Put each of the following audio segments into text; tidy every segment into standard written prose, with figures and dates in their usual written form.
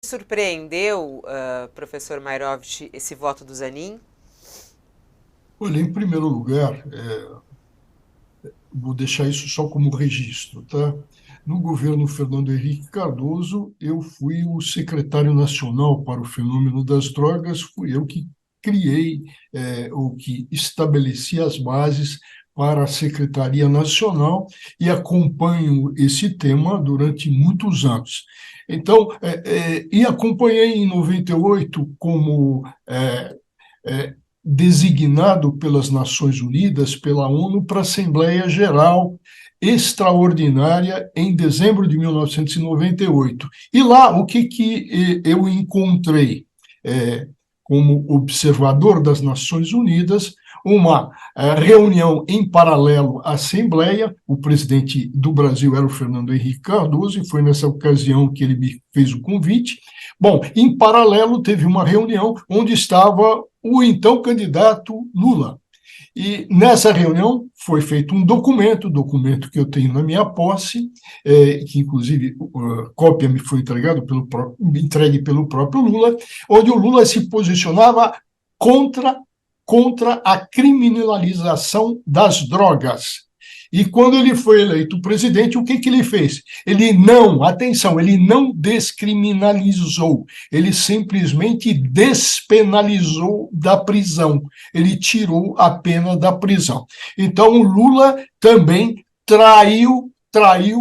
Surpreendeu, professor Mairovich, esse voto do Zanin? Olha, em primeiro lugar, vou deixar isso só como registro, tá? No governo Fernando Henrique Cardoso, eu fui o secretário nacional para o fenômeno das drogas, fui eu que criei, ou que estabeleci as bases para a Secretaria Nacional e acompanho esse tema durante muitos anos. Então, e acompanhei em 98 como é, designado pelas Nações Unidas, pela ONU, para a Assembleia Geral Extraordinária em dezembro de 1998. E lá, o que eu encontrei como observador das Nações Unidas? Uma reunião em paralelo à Assembleia. O presidente do Brasil era o Fernando Henrique Cardoso, e foi nessa ocasião que ele me fez o convite. Bom, em paralelo, teve uma reunião onde estava o então candidato Lula. E nessa reunião foi feito um documento que eu tenho na minha posse, que inclusive cópia me foi entregue pelo próprio Lula, onde o Lula se posicionava contra, contra a criminalização das drogas. E quando ele foi eleito presidente, o que ele fez? Ele não, atenção, ele não descriminalizou, ele simplesmente despenalizou da prisão, ele tirou a pena da prisão. Então, o Lula também traiu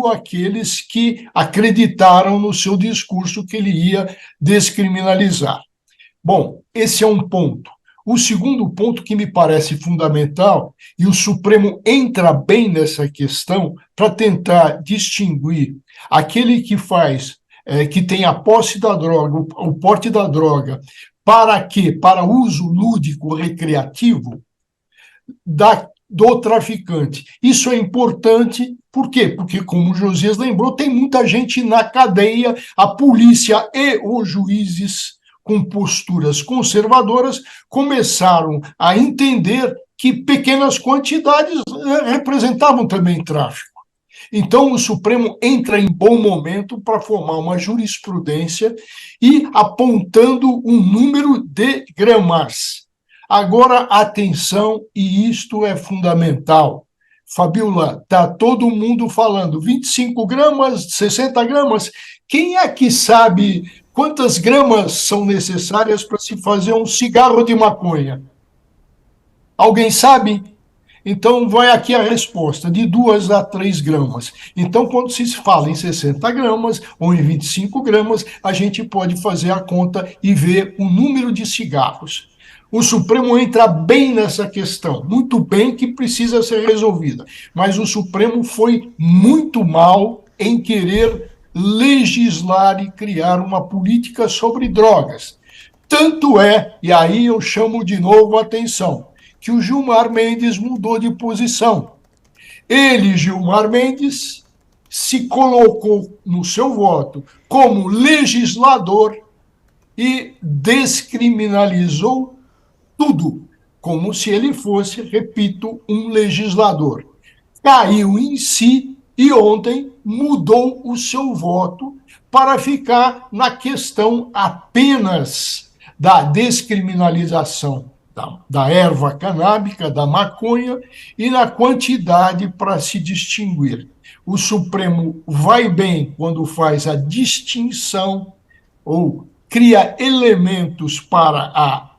aqueles que acreditaram no seu discurso que ele ia descriminalizar. Bom, esse é um ponto. O segundo ponto que me parece fundamental, e o Supremo entra bem nessa questão para tentar distinguir aquele que faz, que tem a posse da droga, o porte da droga, para quê? Para uso lúdico recreativo do traficante. Isso é importante, por quê? Porque, como o Josias lembrou, tem muita gente na cadeia, a polícia e os juízes com posturas conservadoras começaram a entender que pequenas quantidades representavam também tráfico. Então, o Supremo entra em bom momento para formar uma jurisprudência e apontando um número de gramas. Agora, atenção, e isto é fundamental. Fabiola, está todo mundo falando 25 gramas, 60 gramas. Quem é que sabe quantas gramas são necessárias para se fazer um cigarro de maconha? Alguém sabe? Então, vai aqui a resposta, de 2 a 3 gramas. Então, quando se fala em 60 gramas ou em 25 gramas, a gente pode fazer a conta e ver o número de cigarros. O Supremo entra bem nessa questão, muito bem, que precisa ser resolvida. Mas o Supremo foi muito mal em querer legislar e criar uma política sobre drogas. Tanto é, e aí eu chamo de novo a atenção, que o Gilmar Mendes mudou de posição. Ele, Gilmar Mendes, se colocou no seu voto como legislador e descriminalizou tudo, como se ele fosse, repito, um legislador. Caiu em si e ontem mudou o seu voto para ficar na questão apenas da descriminalização da erva canábica, da maconha, e na quantidade para se distinguir. O Supremo vai bem quando faz a distinção ou cria elementos para a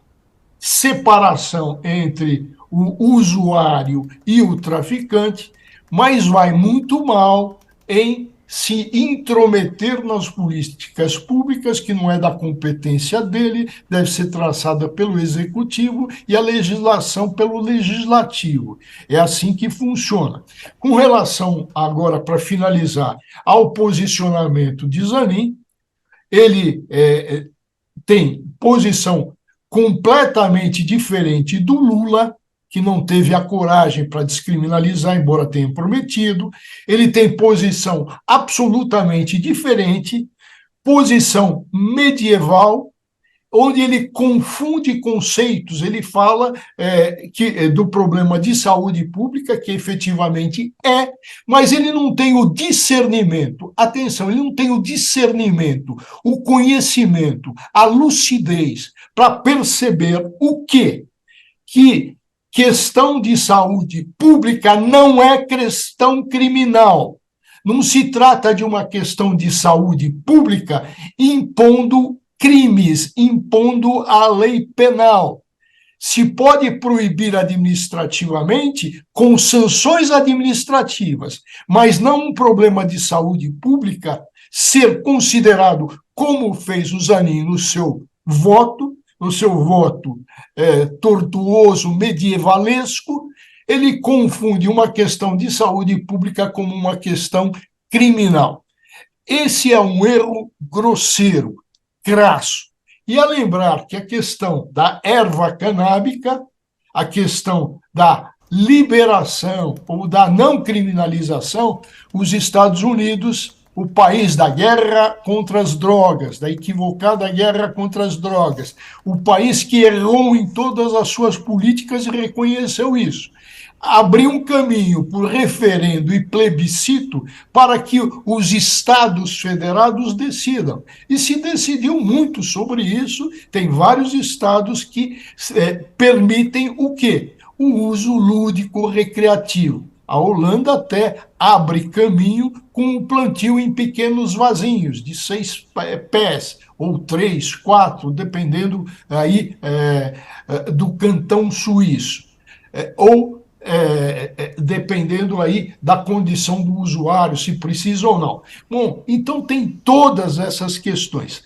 separação entre o usuário e o traficante, mas vai muito mal em se intrometer nas políticas públicas, que não é da competência dele, deve ser traçada pelo executivo e a legislação pelo legislativo. É assim que funciona. Com relação, agora, para finalizar, ao posicionamento de Zanin, ele tem posição completamente diferente do Lula, que não teve a coragem para descriminalizar, embora tenha prometido. Ele tem posição absolutamente diferente, posição medieval, onde ele confunde conceitos, ele fala do problema de saúde pública, que efetivamente é, mas ele não tem o discernimento, atenção, ele não tem o discernimento, o conhecimento, a lucidez para perceber o quê? Que questão de saúde pública não é questão criminal. Não se trata de uma questão de saúde pública impondo crimes, impondo a lei penal. Se pode proibir administrativamente com sanções administrativas, mas não um problema de saúde pública ser considerado, como fez o Zanin no seu voto tortuoso, medievalesco, ele confunde uma questão de saúde pública como uma questão criminal. Esse é um erro grosseiro, crasso. E a lembrar que a questão da erva canábica, a questão da liberação ou da não criminalização, os Estados Unidos, o país da guerra contra as drogas, da equivocada guerra contra as drogas, o país que errou em todas as suas políticas e reconheceu isso, abriu um caminho por referendo e plebiscito para que os estados federados decidam. E se decidiu muito sobre isso, tem vários estados que permitem o quê? O uso lúdico recreativo. A Holanda até abre caminho com o plantio em pequenos vasinhos, de 6 pés, ou 3, 4, dependendo aí do cantão suíço. Ou dependendo aí da condição do usuário, se precisa ou não. Bom, então tem todas essas questões.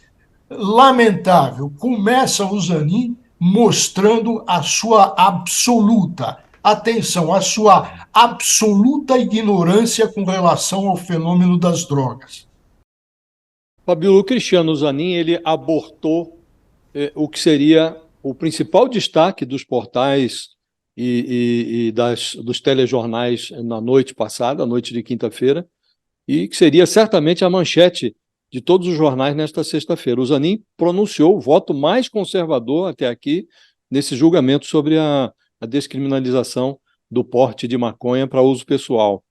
Lamentável, começa o Zanin mostrando a sua absoluta, atenção, a sua absoluta ignorância com relação ao fenômeno das drogas. Fabíola, o Cristiano Zanin, ele abortou o que seria o principal destaque dos portais e dos telejornais na noite passada, noite de quinta-feira, e que seria certamente a manchete de todos os jornais nesta sexta-feira. O Zanin pronunciou o voto mais conservador até aqui nesse julgamento sobre a descriminalização do porte de maconha para uso pessoal.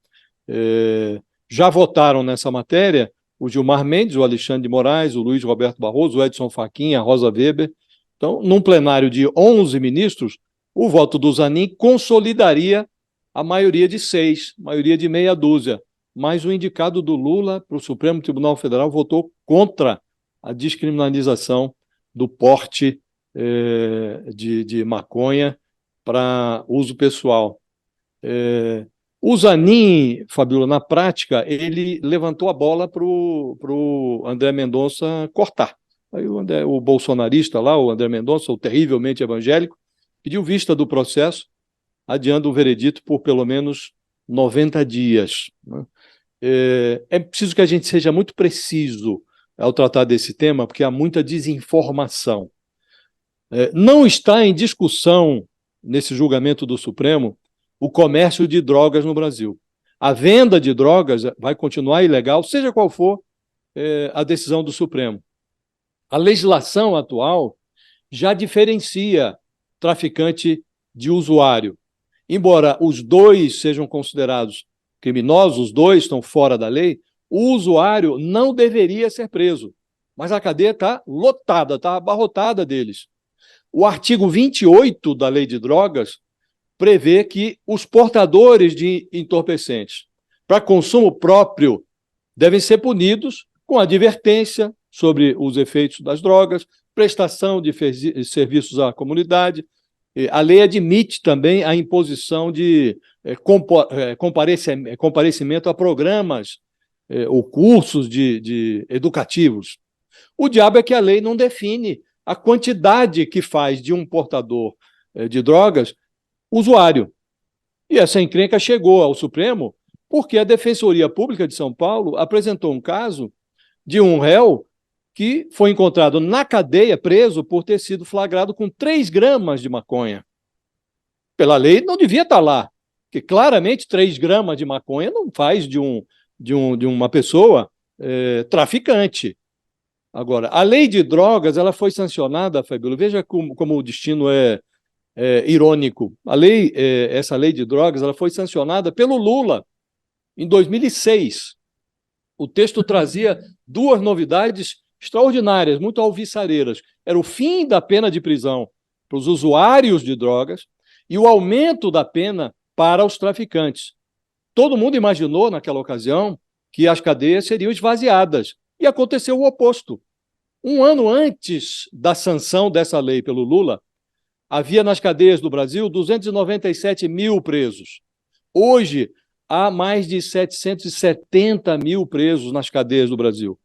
Já votaram nessa matéria o Gilmar Mendes, o Alexandre de Moraes, o Luiz Roberto Barroso, o Edson Fachin, a Rosa Weber. Então, num plenário de 11 ministros, o voto do Zanin consolidaria a maioria de 6, maioria de meia dúzia. Mas o indicado do Lula para o Supremo Tribunal Federal votou contra a descriminalização do porte de maconha para uso pessoal. O Zanin, Fabíola, na prática, ele levantou a bola para o André Mendonça cortar. Aí o bolsonarista lá, o André Mendonça, o terrivelmente evangélico, pediu vista do processo, adiando o veredito por pelo menos 90 dias. Né? É preciso que a gente seja muito preciso ao tratar desse tema, porque há muita desinformação. Não está em discussão, nesse julgamento do Supremo, o comércio de drogas no Brasil. A venda de drogas vai continuar ilegal, seja qual for a decisão do Supremo. A legislação atual já diferencia traficante de usuário. Embora os dois sejam considerados criminosos, os dois estão fora da lei, o usuário não deveria ser preso. Mas a cadeia está lotada, está abarrotada deles. O artigo 28 da Lei de Drogas prevê que os portadores de entorpecentes para consumo próprio devem ser punidos com advertência sobre os efeitos das drogas, prestação de serviços à comunidade. A lei admite também a imposição de comparecimento a programas ou cursos de educativos. O diabo é que a lei não define a quantidade que faz de um portador de drogas usuário. E essa encrenca chegou ao Supremo porque a Defensoria Pública de São Paulo apresentou um caso de um réu que foi encontrado na cadeia, preso, por ter sido flagrado com 3 gramas de maconha. Pela lei, não devia estar lá, porque claramente 3 gramas de maconha não faz de uma pessoa traficante. Agora, a lei de drogas ela foi sancionada, Fabíola, veja como o destino é irônico. Essa lei de drogas ela foi sancionada pelo Lula em 2006. O texto trazia duas novidades extraordinárias, muito alvissareiras. Era o fim da pena de prisão para os usuários de drogas e o aumento da pena para os traficantes. Todo mundo imaginou, naquela ocasião, que as cadeias seriam esvaziadas. E aconteceu o oposto. Um ano antes da sanção dessa lei pelo Lula, havia nas cadeias do Brasil 297 mil presos. Hoje, há mais de 770 mil presos nas cadeias do Brasil.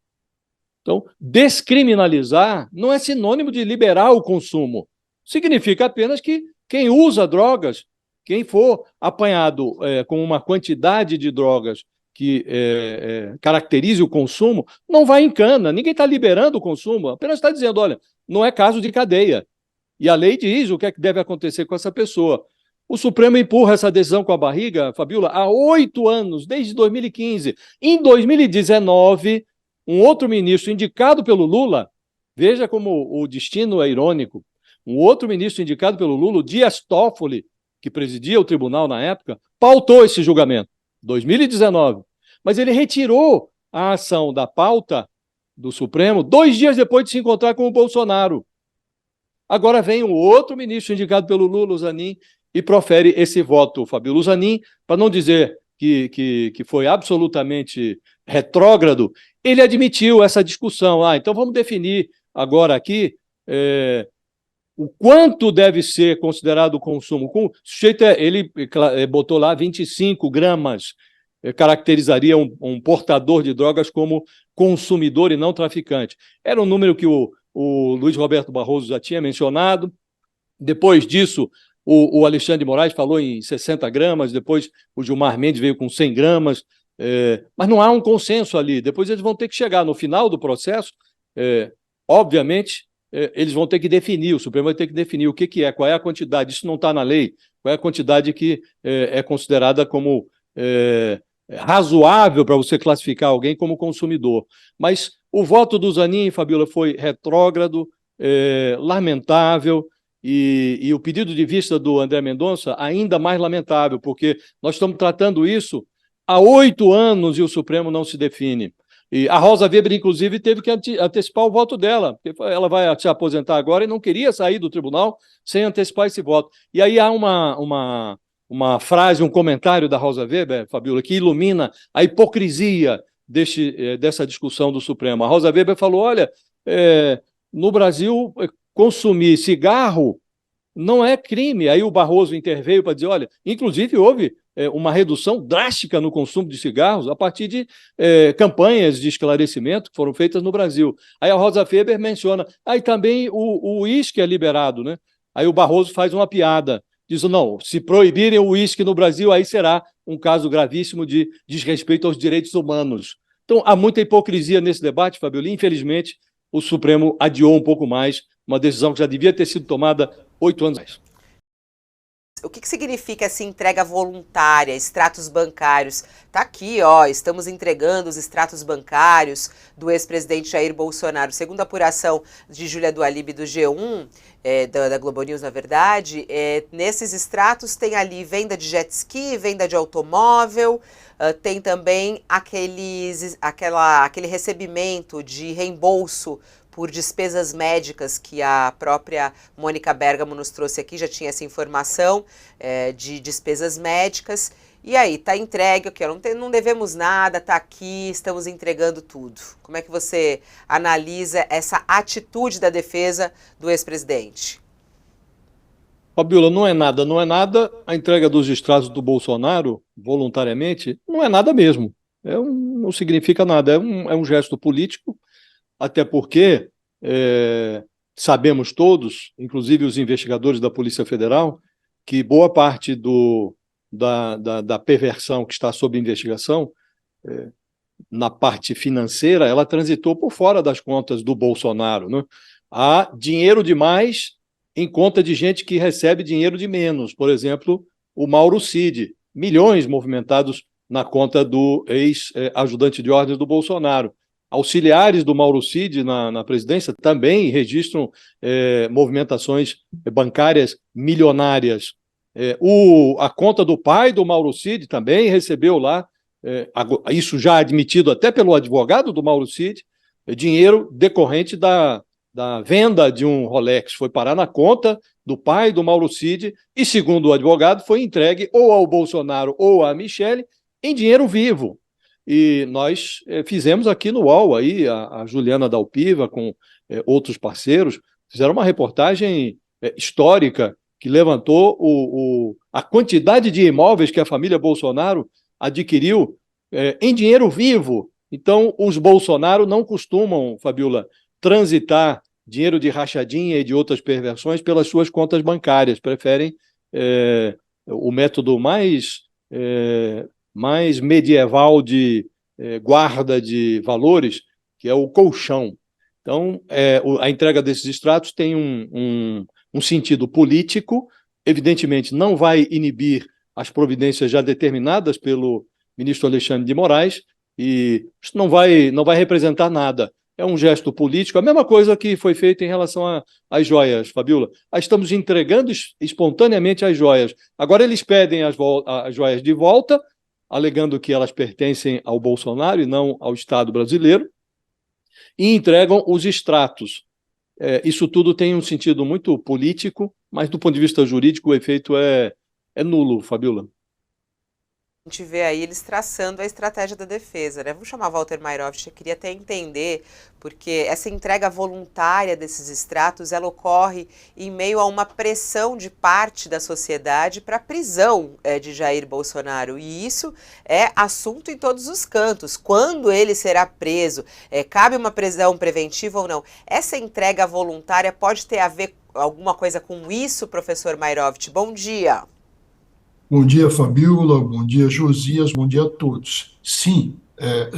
Então, descriminalizar não é sinônimo de liberar o consumo. Significa apenas que quem usa drogas, quem for apanhado com uma quantidade de drogas que caracterize o consumo, não vai em cana. Ninguém está liberando o consumo, apenas está dizendo, olha, não é caso de cadeia. E a lei diz o que é que deve acontecer com essa pessoa. O Supremo empurra essa decisão com a barriga, Fabíola, há 8 anos, desde 2015. Em 2019, um outro ministro indicado pelo Lula, veja como o destino é irônico, um outro ministro indicado pelo Lula, Dias Toffoli, que presidia o tribunal na época, pautou esse julgamento, 2019. Mas ele retirou a ação da pauta do Supremo 2 dias depois de se encontrar com o Bolsonaro. Agora vem um outro ministro indicado pelo Lula, o Zanin, e profere esse voto, Fabíola. O Zanin, para não dizer que foi absolutamente retrógrado, ele admitiu essa discussão. Então vamos definir agora aqui o quanto deve ser considerado o consumo. O sujeito, ele botou lá 25 gramas, caracterizaria um portador de drogas como consumidor e não traficante. Era um número que o Luiz Roberto Barroso já tinha mencionado. Depois disso, o Alexandre de Moraes falou em 60 gramas, depois o Gilmar Mendes veio com 100 gramas, mas não há um consenso ali. Depois eles vão ter que chegar no final do processo, obviamente, eles vão ter que definir, o Supremo vai ter que definir o que é, qual é a quantidade, isso não está na lei, qual é a quantidade que é considerada como razoável para você classificar alguém como consumidor. Mas o voto do Zanin, Fabíola, foi retrógrado, lamentável, e o pedido de vista do André Mendonça ainda mais lamentável, porque nós estamos tratando isso há 8 anos e o Supremo não se define. E a Rosa Weber, inclusive, teve que antecipar o voto dela, porque ela vai se aposentar agora e não queria sair do tribunal sem antecipar esse voto. E aí há uma frase, um comentário da Rosa Weber, Fabíola, que ilumina a hipocrisia dessa discussão do Supremo. A Rosa Weber falou, olha, no Brasil, consumir cigarro não é crime. Aí o Barroso interveio para dizer, olha, inclusive houve uma redução drástica no consumo de cigarros a partir de campanhas de esclarecimento que foram feitas no Brasil. Aí a Rosa Weber menciona, aí também o uísque é liberado, né? Aí o Barroso faz uma piada, diz, não, se proibirem o uísque no Brasil, aí será um caso gravíssimo de desrespeito aos direitos humanos. Então, há muita hipocrisia nesse debate, Fabíola. Infelizmente, o Supremo adiou um pouco mais uma decisão que já devia ter sido tomada 8 anos atrás. O que significa essa entrega voluntária, extratos bancários? Tá aqui, ó, estamos entregando os extratos bancários do ex-presidente Jair Bolsonaro. Segundo a apuração de Júlia Dualib do G1, da Globo News, na verdade, nesses extratos tem ali venda de jet ski, venda de automóvel, tem também aquele recebimento de reembolso por despesas médicas que a própria Mônica Bergamo nos trouxe aqui, já tinha essa informação de despesas médicas. E aí, está entregue, ok, não devemos nada, está aqui, estamos entregando tudo. Como é que você analisa essa atitude da defesa do ex-presidente? Fabíola, não é nada. A entrega dos extratos do Bolsonaro, voluntariamente, não é nada mesmo. Não significa nada, é um gesto político, até porque sabemos todos, inclusive os investigadores da Polícia Federal, que boa parte da perversão que está sob investigação, na parte financeira, ela transitou por fora das contas do Bolsonaro, né? Há dinheiro demais em conta de gente que recebe dinheiro de menos. Por exemplo, o Mauro Cid, milhões movimentados na conta do ex-ajudante de ordens do Bolsonaro. auxiliares do Mauro Cid na presidência também registram movimentações bancárias milionárias. A conta do pai do Mauro Cid também recebeu lá, isso já admitido até pelo advogado do Mauro Cid, dinheiro decorrente da venda de um Rolex. Foi parar na conta do pai do Mauro Cid e, segundo o advogado, foi entregue ou ao Bolsonaro ou à Michele em dinheiro vivo. E nós fizemos aqui no UOL, aí, a Juliana Dalpiva, com outros parceiros, fizeram uma reportagem histórica que levantou a quantidade de imóveis que a família Bolsonaro adquiriu em dinheiro vivo. Então, os Bolsonaro não costumam, Fabiola, transitar dinheiro de rachadinha e de outras perversões pelas suas contas bancárias, preferem o método mais medieval de guarda de valores, que é o colchão. Então, a entrega desses extratos tem um sentido político, evidentemente não vai inibir as providências já determinadas pelo ministro Alexandre de Moraes, e isso não vai representar nada. É um gesto político, a mesma coisa que foi feita em relação às joias, Fabiola. Estamos entregando espontaneamente as joias. Agora eles pedem as joias de volta, alegando que elas pertencem ao Bolsonaro e não ao Estado brasileiro, e entregam os extratos. Isso tudo tem um sentido muito político, mas do ponto de vista jurídico o efeito é nulo, Fabiola. A gente vê aí eles traçando a estratégia da defesa, né? Vamos chamar Walter Mairovich, eu queria até entender, porque essa entrega voluntária desses extratos, ela ocorre em meio a uma pressão de parte da sociedade para a prisão de Jair Bolsonaro, e isso é assunto em todos os cantos. Quando ele será preso, cabe uma prisão preventiva ou não? Essa entrega voluntária pode ter a ver alguma coisa com isso, professor Mairovich? Bom dia. Bom dia, Fabiola, bom dia, Josias, bom dia a todos. Sim,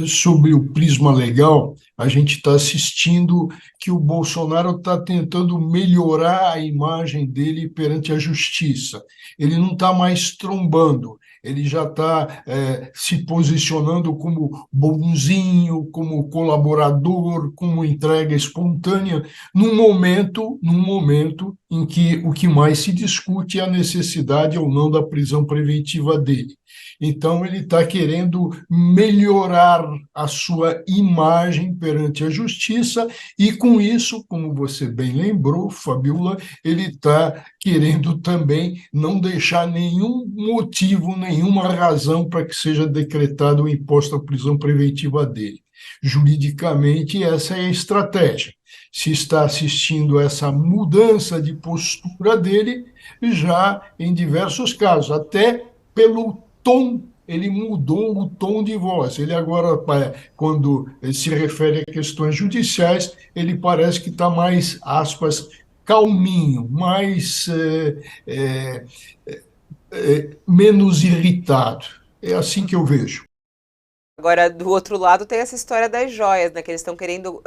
sobre o prisma legal, a gente está assistindo que o Bolsonaro está tentando melhorar a imagem dele perante a justiça. Ele não está mais trombando, ele já está se posicionando como bonzinho, como colaborador, como entrega espontânea, num momento em que o que mais se discute é a necessidade ou não da prisão preventiva dele. Então, ele está querendo melhorar a sua imagem perante a justiça e, com isso, como você bem lembrou, Fabiola, ele está querendo também não deixar nenhum motivo, nenhuma razão para que seja decretado ou imposta a prisão preventiva dele. Juridicamente, essa é a estratégia. Se está assistindo essa mudança de postura dele, já em diversos casos, até pelo tom, ele mudou o tom de voz. Ele agora, quando se refere a questões judiciais, ele parece que está mais, aspas, calminho, mais menos irritado. É assim que eu vejo. Agora, do outro lado, tem essa história das joias, né? Que eles estão querendo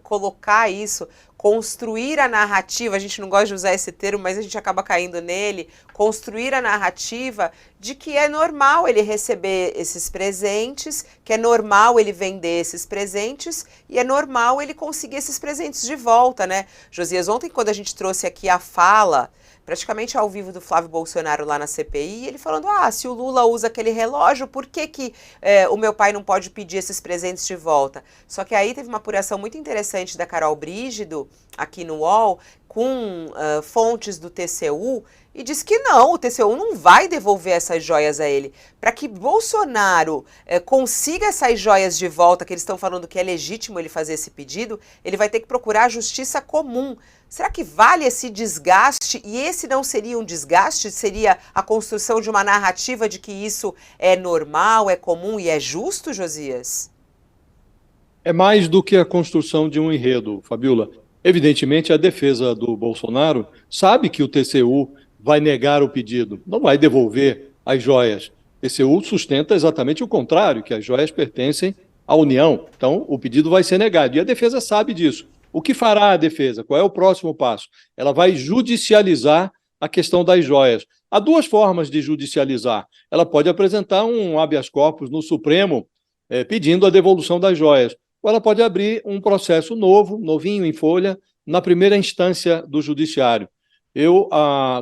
colocar isso, construir a narrativa, a gente não gosta de usar esse termo, mas a gente acaba caindo nele, construir a narrativa de que é normal ele receber esses presentes, que é normal ele vender esses presentes e é normal ele conseguir esses presentes de volta, né? Josias, ontem quando a gente trouxe aqui a fala praticamente ao vivo do Flávio Bolsonaro lá na CPI, ele falando, se o Lula usa aquele relógio, por que o meu pai não pode pedir esses presentes de volta? Só que aí teve uma apuração muito interessante da Carol Brígido, aqui no UOL, com fontes do TCU, e diz que não, o TCU não vai devolver essas joias a ele. Para que Bolsonaro consiga essas joias de volta, que eles estão falando que é legítimo ele fazer esse pedido, ele vai ter que procurar a justiça comum. Será que vale esse desgaste? E esse não seria um desgaste? Seria a construção de uma narrativa de que isso é normal, é comum e é justo, Josias? É mais do que a construção de um enredo, Fabiola. Evidentemente, a defesa do Bolsonaro sabe que o TCU vai negar o pedido, não vai devolver as joias. O TCU sustenta exatamente o contrário, que as joias pertencem à União. Então, o pedido vai ser negado. E a defesa sabe disso. O que fará a defesa? Qual é o próximo passo? Ela vai judicializar a questão das joias. Há duas formas de judicializar. Ela pode apresentar um habeas corpus no Supremo pedindo a devolução das joias. ou ela pode abrir um processo novo, novinho, em folha, na primeira instância do judiciário. Eu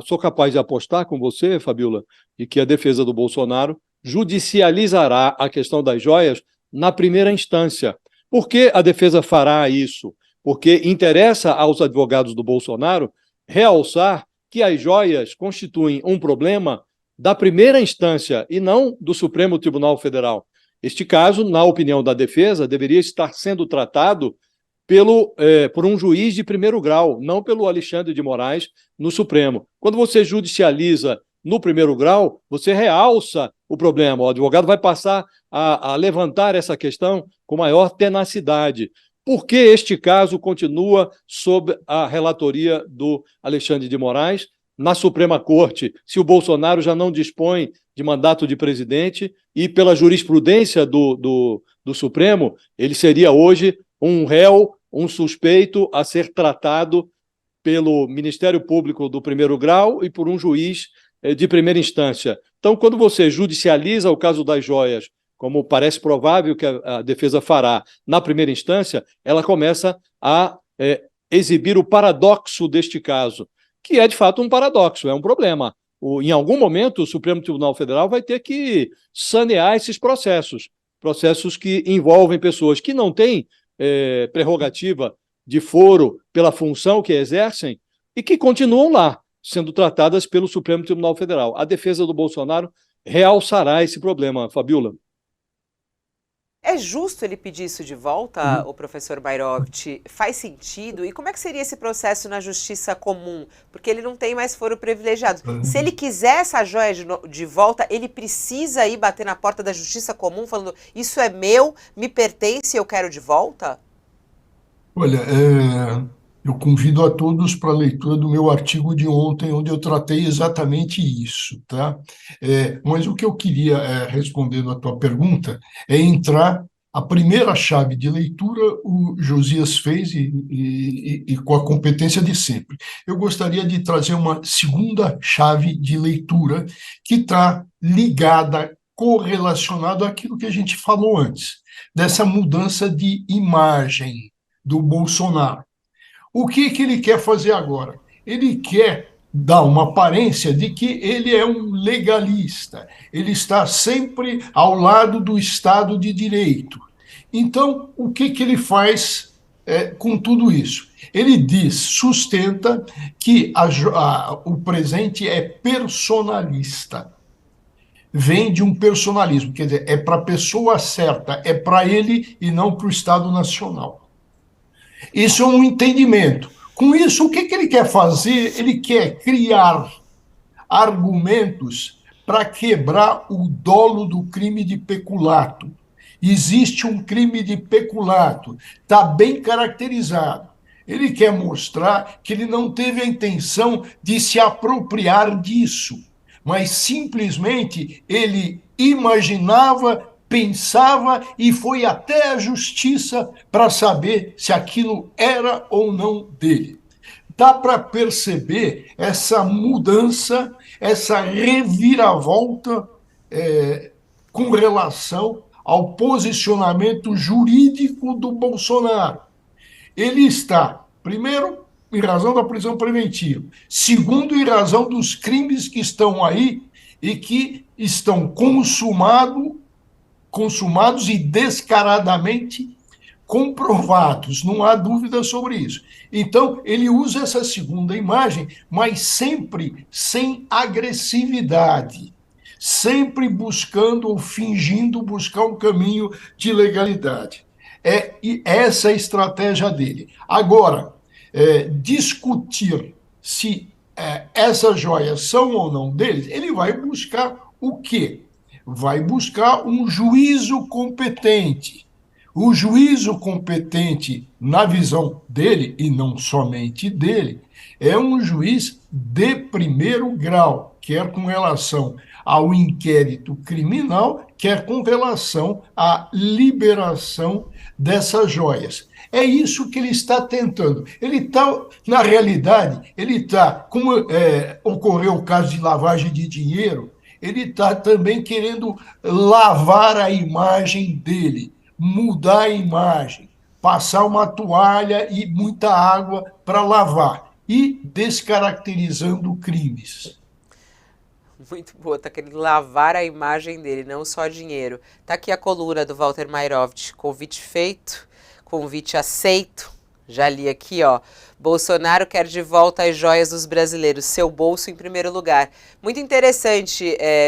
sou capaz de apostar com você, Fabiola, e que a defesa do Bolsonaro judicializará a questão das joias na primeira instância. Por que a defesa fará isso? Porque interessa aos advogados do Bolsonaro realçar que as joias constituem um problema da primeira instância e não do Supremo Tribunal Federal. Este caso, na opinião da defesa, deveria estar sendo tratado por um juiz de primeiro grau, não pelo Alexandre de Moraes no Supremo. Quando você judicializa no primeiro grau, você realça o problema. O advogado vai passar a levantar essa questão com maior tenacidade. Por que este caso continua sob a relatoria do Alexandre de Moraes na Suprema Corte, se o Bolsonaro já não dispõe de mandato de presidente e, pela jurisprudência do Supremo, ele seria hoje um réu, um suspeito a ser tratado pelo Ministério Público do primeiro grau e por um juiz de primeira instância. Então, quando você judicializa o caso das joias, como parece provável que a defesa fará na primeira instância, ela começa a exibir o paradoxo deste caso, que é, de fato, um paradoxo, é um problema. Em algum momento, o Supremo Tribunal Federal vai ter que sanear esses processos que envolvem pessoas que não têm prerrogativa de foro pela função que exercem e que continuam lá, sendo tratadas pelo Supremo Tribunal Federal. A defesa do Bolsonaro realçará esse problema, Fabiola. É justo ele pedir isso de volta, o professor Bairovic? Faz sentido? E como é que seria esse processo na justiça comum? Porque ele não tem mais foro privilegiado. Se ele quiser essa joia de volta, ele precisa ir bater na porta da justiça comum falando isso é meu, me pertence, eu quero de volta? Olha, eu convido a todos para a leitura do meu artigo de ontem, onde eu tratei exatamente isso, tá? Mas o que eu queria, respondendo à tua pergunta, é entrar. A primeira chave de leitura o Josias fez e com a competência de sempre. Eu gostaria de trazer uma segunda chave de leitura que está ligada, correlacionada àquilo que a gente falou antes, dessa mudança de imagem do Bolsonaro. O que ele quer fazer agora? Ele quer dar uma aparência de que ele é um legalista, ele está sempre ao lado do Estado de Direito. Então, o que ele faz com tudo isso? Ele sustenta que o presente é personalista. Vem de um personalismo, quer dizer, é para a pessoa certa, é para ele e não para o Estado Nacional. Isso é um entendimento. Com isso, o que ele quer fazer? Ele quer criar argumentos para quebrar o dolo do crime de peculato. Existe um crime de peculato, está bem caracterizado. Ele quer mostrar que ele não teve a intenção de se apropriar disso, mas simplesmente ele imaginava, pensava e foi até a justiça para saber se aquilo era ou não dele. Dá para perceber essa mudança, essa reviravolta com relação ao posicionamento jurídico do Bolsonaro. Ele está, primeiro, em razão da prisão preventiva, segundo, em razão dos crimes que estão aí e que estão consumados e descaradamente comprovados, não há dúvida sobre isso. Então, ele usa essa segunda imagem, mas sempre sem agressividade, sempre buscando ou fingindo buscar um caminho de legalidade. E essa é a estratégia dele. Agora, discutir se essas joias são ou não deles, ele vai buscar o quê? Vai buscar um juízo competente. O juízo competente, na visão dele, e não somente dele, é um juiz de primeiro grau, quer com relação ao inquérito criminal, quer com relação à liberação dessas joias. É isso que ele está tentando. Ele está, na realidade, como ocorreu o caso de lavagem de dinheiro, ele está também querendo lavar a imagem dele, mudar a imagem. passar uma toalha e muita água para lavar, e descaracterizando crimes. Muito boa, tá querendo lavar a imagem dele, não só dinheiro. Tá aqui a coluna do Walter Mairovich, convite feito, convite aceito. Já li aqui, ó. Bolsonaro quer de volta as joias dos brasileiros, seu bolso em primeiro lugar. Muito interessante,